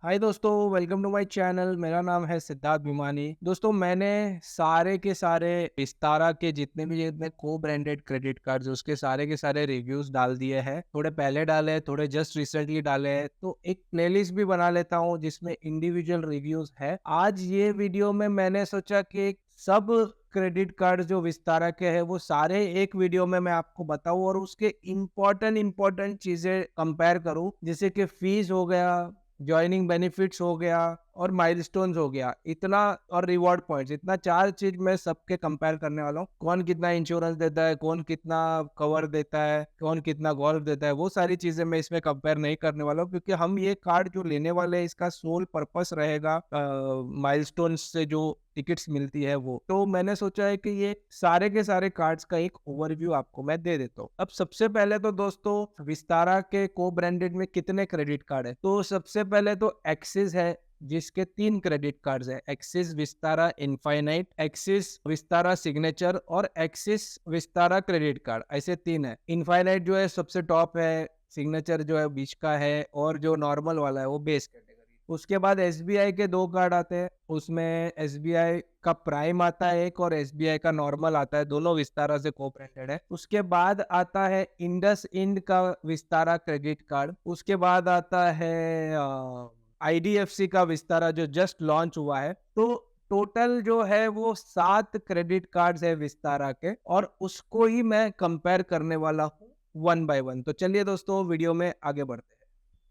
हाय दोस्तों, welcome to my channel. मेरा नाम है सिद्धार्थ भिमानी। दोस्तों, मैंने सारे के सारे विस्तारा के जितने को ब्रांडेड क्रेडिट कार्ड्स उसके सारे के सारे रिव्यूज डाल दिए हैं। थोड़े पहले डाले, थोड़े जस्ट रिसेंटली डाले हैं, तो एक प्लेलिस्ट भी बना लेता हूँ जिसमें इंडिविजुअल रिव्यूज है। आज ये वीडियो में मैंने सोचा कि सब क्रेडिट कार्ड जो विस्तारा के हैं वो सारे एक वीडियो में मैं आपको बताऊं और उसके इम्पोर्टेंट चीजें कंपेयर करूं, जैसे कि फीस हो गया, जॉइनिंग बेनिफिट्स हो गया और माइलस्टोन्स हो गया, इतना, और रिवॉर्ड पॉइंट्स, इतना चार चीज मैं सबके कंपेयर करने वाला हूँ। कौन कितना इंश्योरेंस देता है, कौन कितना कवर देता है, कौन कितना गोल्फ देता है, वो सारी चीजें मैं इसमें कंपेयर नहीं करने वाला हूँ, क्योंकि हम ये कार्ड जो लेने वाले हैं इसका सोल पर्पस रहेगा माइलस्टोन्स से जो टिकट्स मिलती है वो। तो मैंने सोचा है कि ये सारे के सारे कार्ड्स का एक ओवरव्यू आपको मैं दे देता हूँ। अब सबसे पहले तो दोस्तों, विस्तारा के को ब्रांडेड में कितने क्रेडिट कार्ड है, तो सबसे पहले तो एक्सिस है जिसके 3 क्रेडिट कार्ड्स है। Axis Vistara infinite, axis Vistara signature और एक्सिस विस्तारा क्रेडिट कार्ड, ऐसे 3 है। इनफाइनाइट जो है सबसे टॉप है, सिग्नेचर जो है बीच का है और जो नॉर्मल वाला है वो बेस कैटेगरी। उसके बाद एसबीआई के 2 कार्ड आते हैं, उसमें एसबीआई का प्राइम आता है एक और एसबीआई का नॉर्मल आता है, दोनों विस्तारा से को ब्रांडेड है। उसके बाद आता है इंडस इंड का विस्तारा क्रेडिट कार्ड। उसके बाद आता है आईडीएफसी का विस्तारा जो जस्ट लॉन्च हुआ है। तो टोटल जो है वो 7 क्रेडिट कार्ड्स है विस्तारा के, और उसको ही मैं कंपेयर करने वाला हूँ वन बाय वन। तो चलिए दोस्तों, वीडियो में आगे बढ़ते हैं।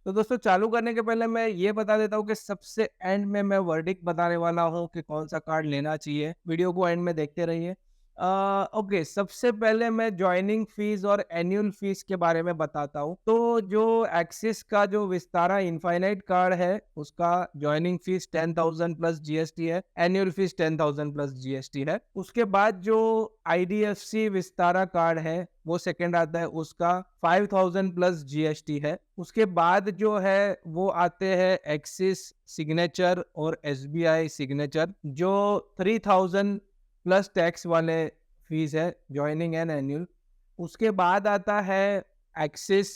तो दोस्तों, चालू करने के पहले मैं ये बता देता हूँ कि सबसे एंड में मैं वर्डिक्ट बताने वाला हूँ कि कौन सा कार्ड लेना चाहिए। वीडियो को एंड में देखते रहिए। ओके, सबसे पहले मैं ज्वाइनिंग फीस और एनुअल फीस के बारे में बताता हूँ। तो जो एक्सिस का जो विस्तारा इनफाइनाइट कार्ड है उसका ज्वाइनिंग फीस 10,000 प्लस जीएसटी है, एनुअल फीस 10,000 प्लस जीएसटी है। उसके बाद जो आईडीएफसी विस्तारा कार्ड है वो सेकंड आता है, उसका 5,000 प्लस जीएसटी है। उसके बाद जो है वो आते हैं एक्सिस सिग्नेचर और एसबीआई सिग्नेचर, जो 3,000 प्लस टैक्स वाले फीस है, ज्वाइनिंग एंड एनुअल। उसके बाद आता है एक्सिस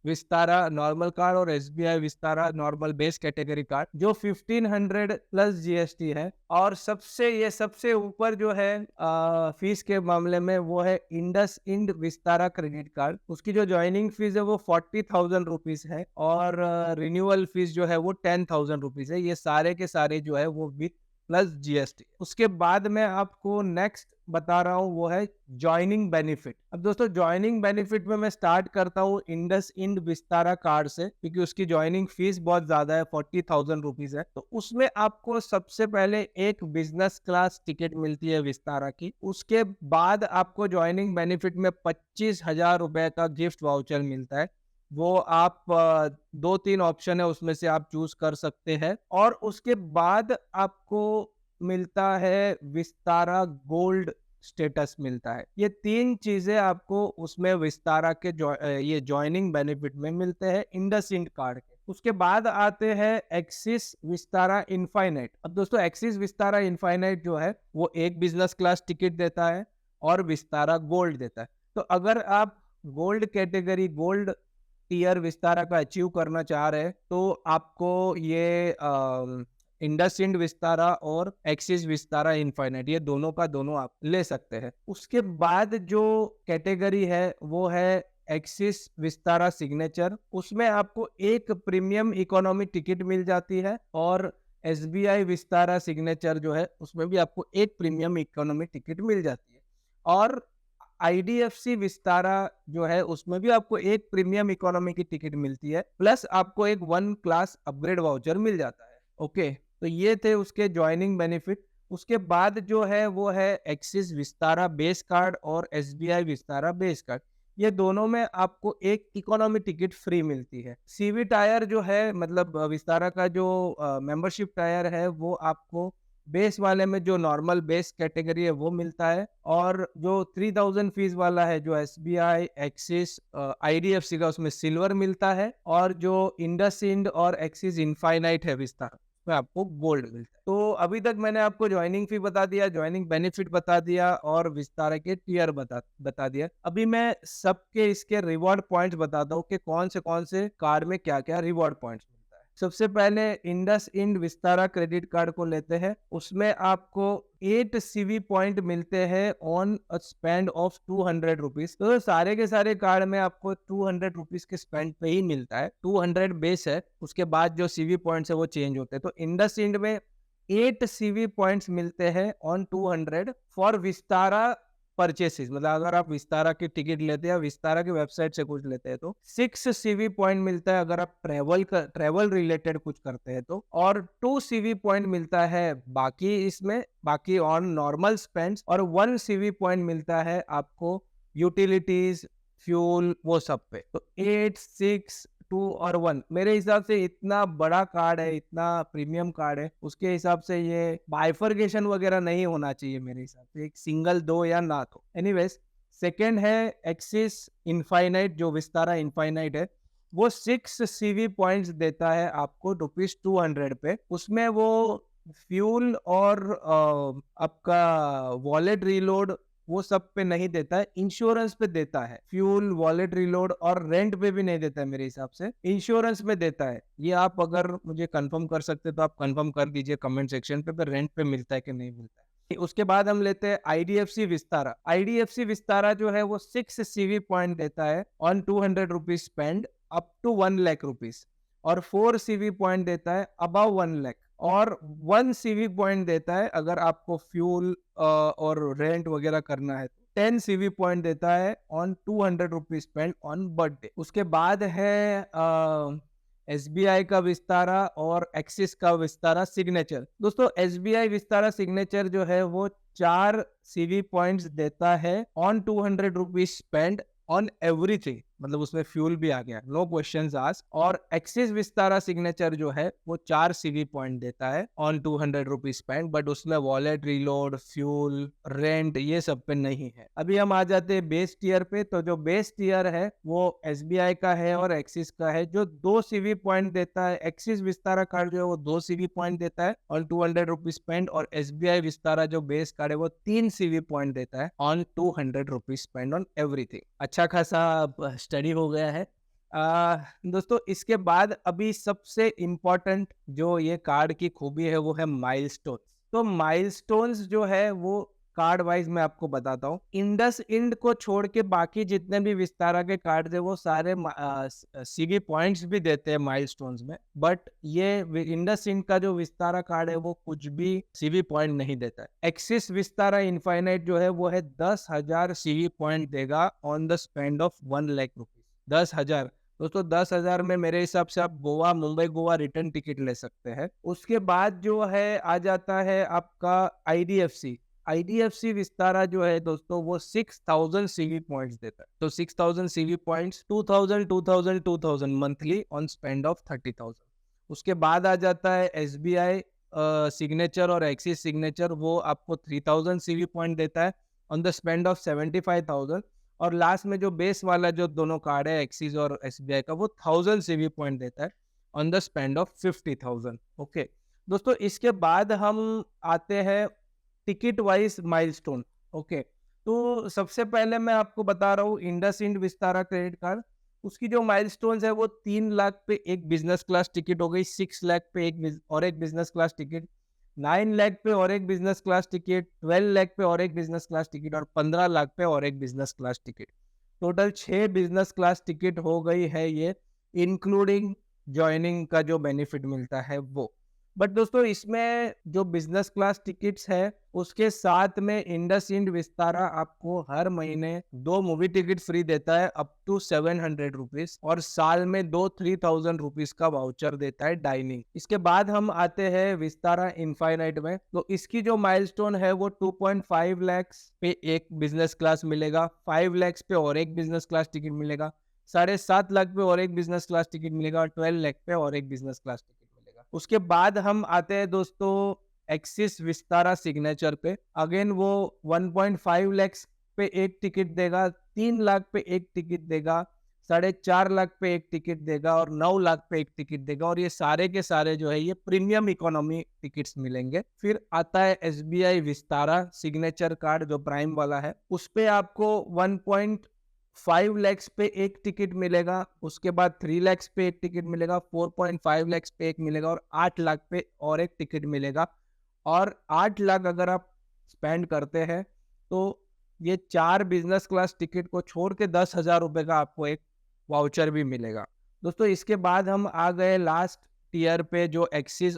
विस्तारा नॉर्मल कार्ड और SBI Vistara normal base category card, जो 1500 प्लस जीएसटी है। और सबसे ऊपर जो है फीस के मामले में वो है IndusInd Vistara credit card. उसकी जो ज्वाइनिंग फीस है वो 40,000 रुपीज है और रिन्यूअल फीस जो है वो 10,000 रुपीज है। ये सारे के सारे जो है वो विथ प्लस जीएसटी। उसके बाद मैं आपको नेक्स्ट बता रहा हूँ वो है ज्वाइनिंग बेनिफिट। अब दोस्तों, ज्वाइनिंग बेनिफिट में मैं स्टार्ट करता हूँ इंडस इंड विस्तारा कार्ड से, क्योंकि उसकी ज्वाइनिंग फीस बहुत ज्यादा है, 40,000 रुपीज है। तो उसमें आपको सबसे पहले एक बिजनेस क्लास टिकट मिलती है विस्तारा की। उसके बाद आपको ज्वाइनिंग बेनिफिट में 25,000 रुपए का गिफ्ट वाउचर मिलता है। वो आप 2-3 ऑप्शन है उसमें से आप चूज कर सकते हैं। और उसके बाद आपको मिलता है विस्तारा गोल्ड स्टेटस मिलता है। ये 3 चीजें आपको उसमें विस्तारा के ये ज्वाइनिंग बेनिफिट में मिलते हैं इंडसइंड कार्ड के। उसके बाद आते हैं एक्सिस विस्तारा इनफाइनाइट। अब दोस्तों, एक्सिस विस्तारा इनफाइनाइट जो है वो एक बिजनेस क्लास टिकट देता है और विस्तारा गोल्ड देता है। तो अगर आप gold category, gold tier Vistara का अचीव करना चाह रहे हैं तो आपको ये इंडसइंड विस्तारा और एक्सिस विस्तारा इनफाइनाइट, ये दोनों का दोनों आप ले सकते हैं। उसके बाद जो कैटेगरी है वो है एक्सिस विस्तारा सिग्नेचर। उसमें आपको एक प्रीमियम इकोनॉमी टिकट मिल जाती है, और एसबीआई विस्तारा सिग्नेचर जो है उसमें भी आपको एक प्रीमियम इकोनॉमी टिकट मिल जाती है। और आईडीएफसी विस्तारा जो है उसमें भी आपको एक प्रीमियम इकोनॉमी की टिकट मिलती है, प्लस आपको एक 1 क्लास अपग्रेड वाउचर मिल जाता है। ओके, तो ये थे उसके ज्वाइनिंग बेनिफिट। उसके बाद जो है वो है एक्सिस विस्तारा बेस कार्ड और एसबीआई विस्तारा बेस कार्ड। ये दोनों में आपको एक इकोनॉमी टिकट फ्री मिलती है। सीवी टायर जो है, मतलब विस्तारा का जो मेंबरशिप टायर है, वो आपको बेस वाले में जो नॉर्मल बेस कैटेगरी है वो मिलता है, और जो 3,000 फीस वाला है जो एसबीआई एक्सिस आईडीएफसी का, उसमें सिल्वर मिलता है। और जो इंडसइंड और एक्सिस इनफाइनाइट है विस्तारा, उसमें आपको गोल्ड मिलता है। तो अभी तक मैंने आपको ज्वाइनिंग फी बता दिया, ज्वाइनिंग बेनिफिट बता दिया और विस्तारा के टीयर बता दिया। अभी मैं सबके इसके रिवॉर्ड पॉइंट्स बताता हूँ कि कौन से कार्ड में क्या क्या रिवॉर्ड पॉइंट्स। सबसे पहले IndusInd Vistara credit card को लेते हैं, उसमें आपको 8 सीवी पॉइंट मिलते हैं on a spend of 200 rupees. तो सारे के सारे कार्ड में आपको 200 रुपीज के स्पेंड पे ही मिलता है, 200 बेस है, उसके बाद जो सीवी पॉइंट्स है वो चेंज होते हैं। तो इंडस इंड में 8 सीवी पॉइंट्स मिलते हैं ऑन 200 फॉर विस्तारा परचेसेस। मतलब अगर आप विस्तारा की टिकट लेते हैं या विस्तारा की वेबसाइट से कुछ लेते हैं तो 6 सीवी पॉइंट मिलता है अगर आप ट्रेवल रिलेटेड कुछ करते हैं तो, और 2 सीवी पॉइंट मिलता है बाकी ऑन नॉर्मल स्पेंड्स, और 1 सीवी पॉइंट मिलता है आपको यूटिलिटीज, फ्यूल, वो सब पे। तो 8, 6, 2 और 1 मेरे हिसाब से इतना बड़ा कार्ड है, इतना प्रीमियम कार्ड है, उसके हिसाब से ये बाइफर्केशन वगैरह नहीं होना चाहिए मेरे हिसाब से, एक सिंगल दो या ना तो। एनीवेज, सेकेंड है एक्सिस इनफाइनाइट, जो विस्तारा इनफाइनाइट है, वो 6 सीवी पॉइंट्स देता है आपको ₹200 पे। उसमें वो फ्यूल और आपका वॉलेट रीलोड वो सब पे नहीं देता है, इंश्योरेंस पे देता है। फ्यूल, वॉलेट रीलोड और रेंट पे भी नहीं देता है मेरे हिसाब से, इंश्योरेंस में देता है। ये आप अगर मुझे कंफर्म कर सकते तो आप कंफर्म कर दीजिए कमेंट सेक्शन पे रेंट पे मिलता है कि नहीं मिलता है। उसके बाद हम लेते हैं आईडीएफसी विस्तारा। आईडीएफसी विस्तारा जो है वो 6 सीवी पॉइंट देता है on 200 rupees spend up to 1 lakh rupees, और 4 सीवी पॉइंट देता है अबव 1 लाख, और 1 सीवी पॉइंट देता है अगर आपको फ्यूल और रेंट वगैरह करना है। 10 सीवी पॉइंट देता है on 200 rupees spend on birthday. उसके बाद है एसबीआई का विस्तारा और एक्सिस का विस्तारा सिग्नेचर। दोस्तों एसबीआई विस्तारा सिग्नेचर जो है वो 4 सीवी पॉइंट्स देता है on 200 rupees spend on everything, मतलब उसमें फ्यूल भी आ गया, नो क्वेश्चंस आस्क्ड। और एक्सिस विस्तारा सिग्नेचर जो है वो 4 सीवी पॉइंट देता है ऑन 200 रुपीज स्पेंड, बट उसमें वॉलेट रीलोड, फ्यूल, रेंट ये सब पे नहीं है। अभी हम आ जाते हैं बेस टियर पे। तो जो बेस टियर है वो एसबीआई का है और एक्सिस का है, जो 2 सीवी पॉइंट देता है। एक्सिस विस्तारा कार्ड जो है वो 2 सीवी पॉइंट देता है ऑन 200 रुपीज स्पेंड, और एसबीआई विस्तारा जो बेस कार्ड है वो 3 सीवी पॉइंट देता है on 200 rupees spend on everything. अच्छा खासा स्टडी हो गया है। दोस्तों इसके बाद अभी सबसे इम्पोर्टेंट जो ये कार्ड की खूबी है वो है माइलस्टोन। तो माइलस्टोन्स जो है वो कार्ड वाइज मैं आपको बताता हूँ। इंडस इंड को छोड़ के बाकी जितने भी विस्तारा के कार्ड है वो सारे सीवी पॉइंट्स भी देते हैं माइलस्टोन्स में, बट ये इंडस इंड का जो विस्तारा कार्ड है वो कुछ भी सीवी पॉइंट नहीं देता है। एक्सिस विस्तारा इनफाइनाइट जो है वो है 10,000 सीवी पॉइंट देगा on the spend of 1 lakh rupees. 10,000 दोस्तों, 10,000 में मेरे हिसाब से आप गोवा, मुंबई गोवा रिटर्न टिकट ले सकते हैं। उसके बाद जो है आ जाता है आपका आईडीएफसी। आईडीएफसी विस्तारा जो है दोस्तों वो 6,000 सीवी पॉइंट्स देता है। तो 6,000 CV points 2,000 monthly on spend of 30,000। उसके बाद आ जाता है एसबीआई सिग्नेचर और एक्सिस सिग्नेचर, वो आपको 3,000 सीवी पॉइंट देता है ऑन द स्पेंड ऑफ 75,000। और लास्ट में जो बेस वाला जो दोनों कार्ड है एक्सिस और एसबीआई का, वो 1,000 सीवी पॉइंट देता है on the spend of 50,000। Okay दोस्तों, इसके बाद हम आते हैं टिकट वाइज माइलस्टोन। ओके, तो सबसे पहले मैं आपको बता रहा हूँ IndusInd Vistara credit card, उसकी जो माइलस्टोन्स है वो 3 लाख पे एक बिजनेस क्लास टिकट हो गई, 6 लाख पे एक बिजनेस क्लास टिकट, 9 लाख पे और एक बिजनेस क्लास टिकट, 12 लाख पे और एक बिजनेस क्लास टिकट, और 15 लाख पे और एक business class ticket. Total 6 business class ticket हो गई है ये, इंक्लूडिंग ज्वाइनिंग का जो बेनिफिट मिलता है वो। बट दोस्तों इसमें जो बिजनेस क्लास टिकट्स है उसके साथ में इंडस इंड विस्तारा आपको हर महीने 2 मूवी टिकट फ्री देता है अप टू 700 रुपीज, और साल में 3,000 रुपीज का वाउचर देता है डाइनिंग। इसके बाद हम आते हैं विस्तारा इनफाइनाइट में। तो इसकी जो माइलस्टोन है वो 2.5 लाख पे एक बिजनेस क्लास मिलेगा, 5 लाख पे और एक बिजनेस क्लास टिकट मिलेगा, 7.5 लाख पे और एक बिजनेस क्लास टिकट मिलेगा, और 12 लाख पे और एक बिजनेस क्लास टिकट मिलेगा। उसके बाद हम आते हैं दोस्तों एक्सिस विस्तारा सिग्नेचर पे। अगेन वो 1.5 लाख पे एक टिकट देगा, 3 लाख पे एक टिकट देगा, 4.5 लाख पे एक टिकट देगा, और 9 लाख पे एक टिकट देगा। और ये सारे के सारे जो है ये प्रीमियम इकोनॉमी टिकट्स मिलेंगे। फिर आता है एसबीआई विस्तारा सिग्नेचर कार्ड जो प्राइम वाला है, उस पे आपको 5 लैक्स पे एक टिकट मिलेगा, उसके बाद 3 लैक्स पे एक टिकट मिलेगा, 4.5 लैक्स पे एक मिलेगा और 8 लाख पे और एक टिकट मिलेगा। और 8 लाख अगर आप स्पेंड करते हैं तो ये 4 बिजनेस क्लास टिकट को छोड़ के 10,000 रुपए का आपको एक वाउचर भी मिलेगा। दोस्तों इसके बाद हम आ गए लास्ट टीयर पे, जो एक्सिस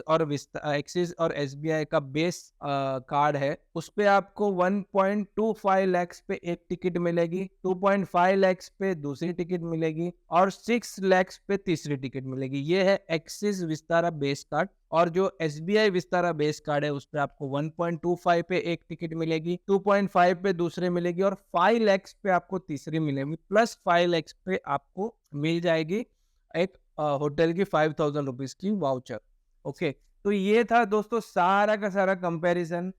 और एसबीआई का बेस कार्ड है, उस पे आपको 1.25 लैक्स पे एक टिकट मिलेगी, 2.5 लैक्स पे दूसरी टिकट मिलेगी और 6 लैक्स पे तीसरी टिकट मिलेगी। ये है एक्सिस विस्तारा बेस कार्ड। और जो एसबीआई विस्तारा बेस कार्ड है उस पे आपको 1.25 पे एक टिकट मिलेगी, 2.5 पे दूसरी मिलेगी और 5 लैक्स पे आपको तीसरी मिलेगी, प्लस 5 लैक्स पे आपको मिल जाएगी एक होटल की 5,000 रुपीज की वाउचर। ओके, तो ये था दोस्तों सारा का सारा कंपैरिजन।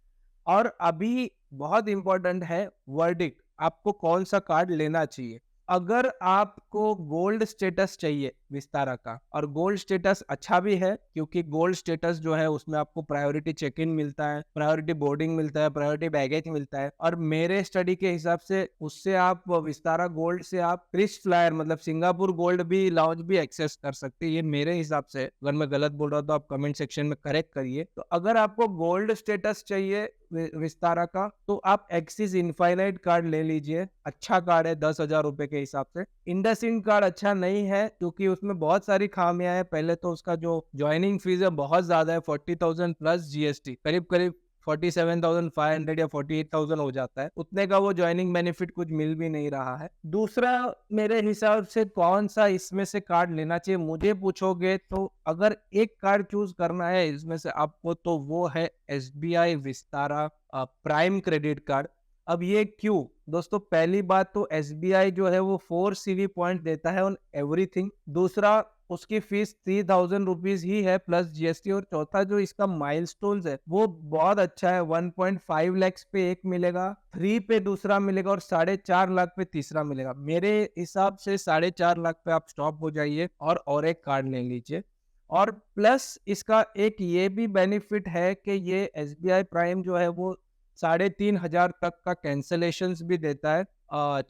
और अभी बहुत इंपॉर्टेंट है वर्डिक्ट, आपको कौन सा कार्ड लेना चाहिए। अगर आपको गोल्ड स्टेटस चाहिए विस्तारा का, और गोल्ड स्टेटस अच्छा भी है क्योंकि गोल्ड स्टेटस जो है उसमें आपको प्रायोरिटी चेक इन मिलता है, प्रायोरिटी बोर्डिंग मिलता है, प्रायोरिटी बैगेज मिलता है। और मेरे स्टडी के हिसाब से उससे आप विस्तारा गोल्ड से आप क्रिस फ्लायर मतलब सिंगापुर गोल्ड भी लाउंज भी एक्सेस कर सकते हैं, ये मेरे हिसाब से। अगर मैं गलत बोल रहा हूँ तो आप कमेंट सेक्शन में करेक्ट करिए। तो अगर आपको गोल्ड स्टेटस चाहिए विस्तारा का तो आप एक्सिस इनफाइनाइट कार्ड ले लीजिए, अच्छा कार्ड है 10,000 रुपए के हिसाब से। इंडसइंड कार्ड अच्छा नहीं है क्योंकि उसमें बहुत सारी खामियां हैं। पहले तो उसका जो ज्वाइनिंग फीस है बहुत ज्यादा है, 40,000 प्लस जीएसटी, करीब करीब 47,500 या 48,000 हो जाता है। उतने का वो ज्वाइनिंग बेनिफिट कुछ मिल भी नहीं रहा है। दूसरा, मेरे हिसाब से कौन सा इसमें से कार्ड लेना चाहिए मुझे पूछोगे तो अगर एक कार्ड चूज करना है इसमें से आपको तो वो है SBI Vistara prime credit card. अब ये क्यों दोस्तों, पहली बात तो एसबीआई जो है वो 4 सीवी पॉइंट देता है ऑन एवरीथिंग। दूसरा, उसकी फीस 3,000 रुपीज ही है प्लस जीएसटी। और चौथा, जो इसका माइलस्टोन्स है वो बहुत अच्छा है, 1.5 लैक्स पे एक मिलेगा, 3 पे दूसरा मिलेगा और 4.5 लाख पे तीसरा मिलेगा। मेरे हिसाब से 4.5 लाख पे आप स्टॉप हो जाइए और एक कार्ड ले लीजिए। और प्लस इसका एक ये भी बेनिफिट है कि ये एसबीआई प्राइम जो है वो 3,500 तक का कैंसलेशंस भी देता है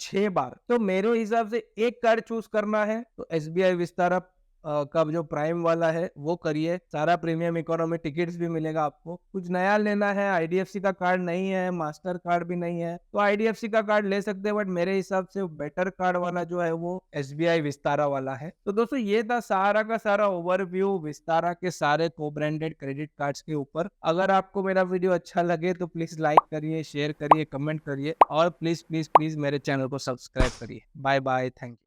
6 बार। तो मेरे हिसाब से एक कार्ड चूज करना है तो एसबीआई विस्तारा का जो प्राइम वाला है वो करिए, सारा प्रीमियम इकोनॉमी टिकट्स भी मिलेगा आपको। कुछ नया लेना है, आईडीएफसी का कार्ड नहीं है, मास्टर कार्ड भी नहीं है, तो आईडीएफसी का कार्ड ले सकते हैं, बट मेरे हिसाब से बेटर कार्ड वाला जो है वो एसबीआई विस्तारा वाला है। तो दोस्तों ये था सारा का सारा ओवरव्यू विस्तारा के सारे को ब्रांडेड क्रेडिट कार्ड्स के ऊपर। अगर आपको मेरा वीडियो अच्छा लगे तो प्लीज लाइक करिए, शेयर करिए, कमेंट करिए और प्लीज प्लीज प्लीज मेरे चैनल को सब्सक्राइब करिए। Bye bye, thank you.